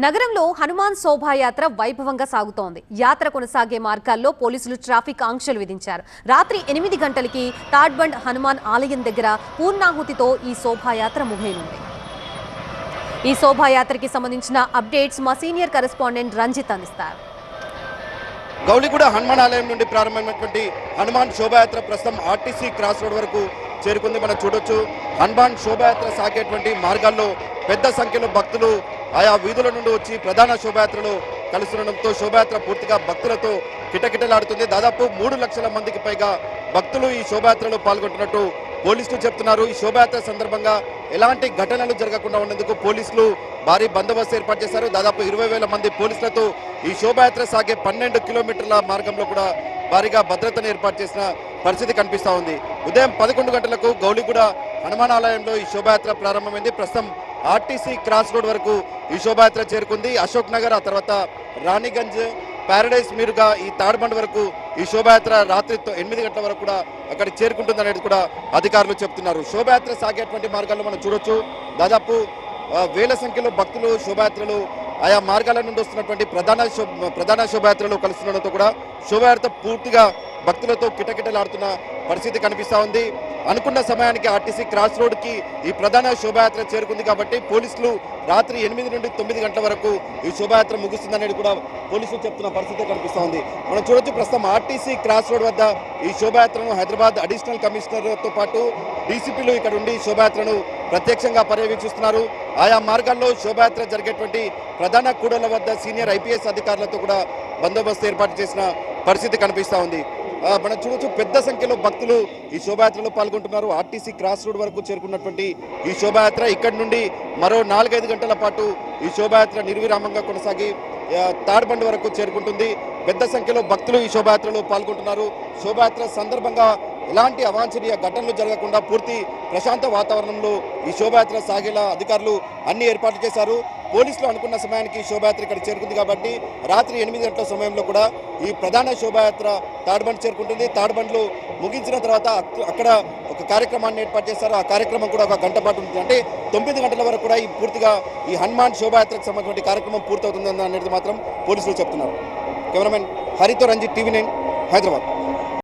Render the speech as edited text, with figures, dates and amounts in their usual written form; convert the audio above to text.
నగరంలో హనుమాన్ శోభాయాత్ర వైభవంగా సాగుతోంది. యాత్ర కొనసాగే మార్గాల్లో పోలీసులు ట్రాఫిక్ ఆంక్షలు విధించారు. రాత్రి 8 గంటలకి తాడ్బండ్ హనుమాన్ ఆలయం దగ్గర పూర్ణాహుతితో ఈ శోభాయాత్ర ముగియనుంది. ఈ శోభాయాత్రకి సంబంధించిన అప్డేట్స్ మా సీనియర్ కరెస్పాండెంట్ రంజిత్ అందిస్తారు. గౌలిగూడ హనుమాన్ ఆలయం నుండి ప్రారంభమైనటువంటి హనుమాన్ శోభాయాత్ర ప్రస్తుతం ఆర్టీసీ క్రాస్ రోడ్ వరకు చేరుకుంది. మనం చూడొచ్చు హనుమాన్ శోభాయాత్ర సాగేటువంటి మార్గాల్లో పెద్ద సంఖ్యలో భక్తులు ఆయా వీధుల నుండి వచ్చి ప్రధాన శోభాయాత్రలో కలుస్తుండడంతో శోభాయాత్ర పూర్తిగా భక్తులతో కిటకిటలాడుతుంది. దాదాపు 3 లక్షల మందికి పైగా భక్తులు ఈ శోభాయాత్రలో పాల్గొంటున్నట్టు పోలీసులు చెప్తున్నారు. ఈ శోభాయాత్ర సందర్భంగా ఎలాంటి ఘటనలు జరగకుండా ఉండేందుకు పోలీసులు భారీ బందోబస్తు ఏర్పాటు చేశారు. దాదాపు 20,000 మంది పోలీసులతో ఈ శోభాయాత్ర సాగే 12 కిలోమీటర్ల మార్గంలో కూడా భారీగా భద్రతను ఏర్పాటు చేసిన పరిస్థితి కనిపిస్తూ ఉంది. ఉదయం 11 గంటలకు గౌలిగూడ హనుమాన్ ఆలయంలో ఈ శోభాయాత్ర ప్రారంభమైంది. ప్రస్తుతం ఆర్టీసీ క్రాస్ రోడ్ వరకు ఈ శోభాయాత్ర చేరుకుంది. అశోక్ నగర్, ఆ తర్వాత రాణిగంజ్, ప్యారడైజ్ మీరుగా ఈ తాడ్బండ్ వరకు ఈ శోభాయాత్ర రాత్రి 8 గంటల వరకు కూడా అక్కడికి చేరుకుంటుంది అనేది కూడా అధికారులు చెప్తున్నారు. శోభాయాత్ర సాగేటువంటి మార్గాల్లో మనం చూడొచ్చు దాదాపు వేల సంఖ్యలో భక్తులు శోభాయాత్రలు ఆయా మార్గాల నుండి వస్తున్నటువంటి ప్రధాన శోభాయాత్రలో కలుస్తుండడంతో కూడా శోభాయాత్ర పూర్తిగా భక్తులతో కిటకిటలాడుతున్న పరిస్థితి కనిపిస్తూ ఉంది. అనుకున్న సమయానికి ఆర్టీసీ క్రాస్ రోడ్కి ఈ ప్రధాన శోభాయాత్ర చేరుకుంది కాబట్టి పోలీసులు రాత్రి 8 నుండి 9 గంటల వరకు ఈ శోభాయాత్ర ముగుస్తుందనేది కూడా పోలీసులు చెప్తున్న పరిస్థితి కనిపిస్తూ ఉంది. మనం చూడొచ్చు ప్రస్తుతం ఆర్టీసీ క్రాస్ రోడ్ వద్ద ఈ శోభాయాత్రను హైదరాబాద్ అడిషనల్ కమిషనర్తో పాటు డీసీపీలు ఇక్కడ ఉండి శోభాయాత్రను ప్రత్యక్షంగా పర్యవేక్షిస్తున్నారు. ఆయా మార్గాల్లో శోభాయాత్ర జరిగేటువంటి ప్రధాన కూడళ్ల వద్ద సీనియర్ ఐపీఎస్ అధికారులతో కూడా బందోబస్తు ఏర్పాటు చేసిన పరిస్థితి కనిపిస్తూ ఉంది. మనం చూడొచ్చు పెద్ద సంఖ్యలో భక్తులు ఈ శోభాయాత్రలో పాల్గొంటున్నారు. ఆర్టీసీ క్రాస్ రోడ్ వరకు చేరుకున్నటువంటి ఈ శోభాయాత్ర ఇక్కడి నుండి మరో 4-5 గంటల పాటు ఈ శోభాయాత్ర నిర్విరామంగా కొనసాగి తాడ్బండ్ వరకు చేరుకుంటుంది. పెద్ద సంఖ్యలో భక్తులు ఈ శోభాయాత్రలో పాల్గొంటున్నారు. శోభాయాత్ర సందర్భంగా ఎలాంటి అవాంఛనీయ ఘటనలు జరగకుండా పూర్తి ప్రశాంత వాతావరణంలో ఈ శోభాయాత్ర సాగేలా అధికారులు అన్ని ఏర్పాట్లు చేశారు. పోలీసులు అనుకున్న సమయానికి శోభాయాత్ర ఇక్కడ చేరుకుంది కాబట్టి రాత్రి 8 గంటల సమయంలో కూడా ఈ ప్రధాన శోభాయాత్ర తాడ్బండ్ చేరుకుంటుంది. తాడ్బండ్లో ముగించిన తర్వాత అక్కడ ఒక కార్యక్రమాన్ని ఏర్పాటు చేశారు. ఆ కార్యక్రమం కూడా 1 గంట పాటు ఉంటుంది. అంటే 9 గంటల వరకు కూడా ఈ పూర్తిగా ఈ హనుమాన్ శోభాయాత్రకు సంబంధించిన కార్యక్రమం పూర్తవుతుంది అనేది మాత్రం పోలీసులు చెప్తున్నారు. కెమెరామెన్ హరితో రంజిత్, TV9 హైదరాబాద్.